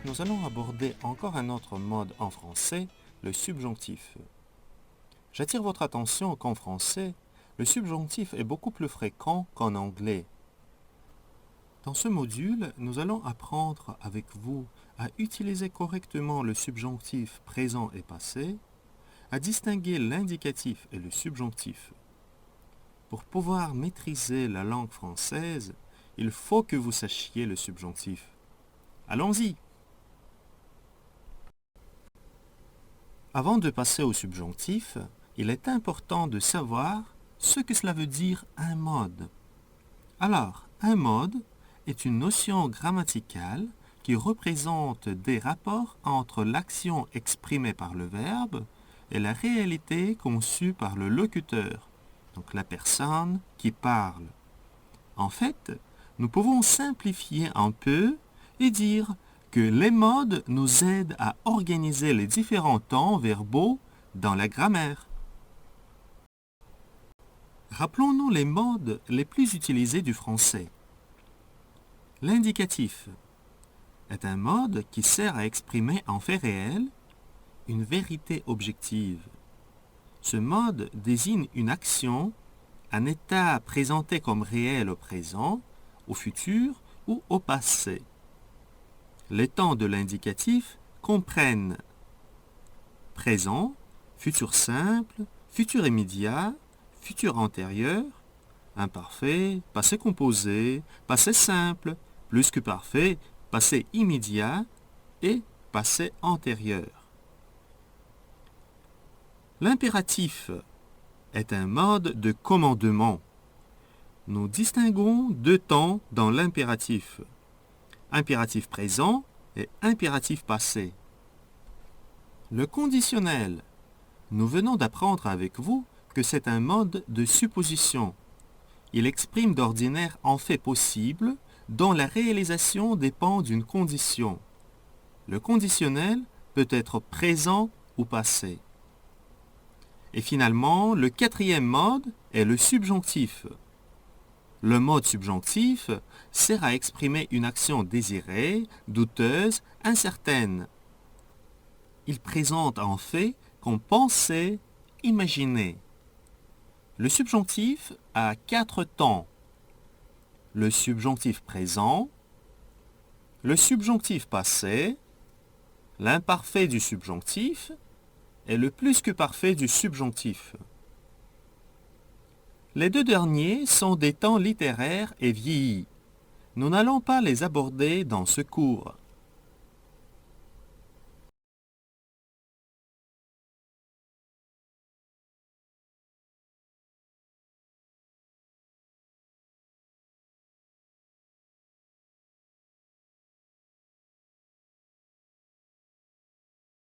nous allons aborder encore un autre mode en français, le subjonctif. J'attire votre attention qu'en français, le subjonctif est beaucoup plus fréquent qu'en anglais. Dans ce module, nous allons apprendre avec vous à utiliser correctement le subjonctif présent et passé, à distinguer l'indicatif et le subjonctif. Pour pouvoir maîtriser la langue française, il faut que vous sachiez le subjonctif. Allons-y! Avant de passer au subjonctif, il est important de savoir ce que cela veut dire un mode. Alors, un mode est une notion grammaticale qui représente des rapports entre l'action exprimée par le verbe et la réalité conçue par le locuteur, donc la personne qui parle. En fait, nous pouvons simplifier un peu et dire que les modes nous aident à organiser les différents temps verbaux dans la grammaire. Rappelons-nous les modes les plus utilisés du français. L'indicatif est un mode qui sert à exprimer un fait réel, une vérité objective. Ce mode désigne une action, un état présenté comme réel au présent, au futur ou au passé. Les temps de l'indicatif comprennent présent, futur simple, futur immédiat, futur antérieur, imparfait, passé composé, passé simple, plus que parfait, passé immédiat et passé antérieur. L'impératif est un mode de commandement. Nous distinguons deux temps dans l'impératif. Impératif présent et impératif passé. Le conditionnel. Nous venons d'apprendre avec vous que c'est un mode de supposition. Il exprime d'ordinaire un fait possible dont la réalisation dépend d'une condition. Le conditionnel peut être présent ou passé. Et finalement, le quatrième mode est le subjonctif. Le mode subjonctif sert à exprimer une action désirée, douteuse, incertaine. Il présente un fait qu'on pensait, imaginer. Le subjonctif a 4 temps. Le subjonctif présent, le subjonctif passé, l'imparfait du subjonctif et le plus que parfait du subjonctif. Les deux derniers sont des temps littéraires et vieillis. Nous n'allons pas les aborder dans ce cours.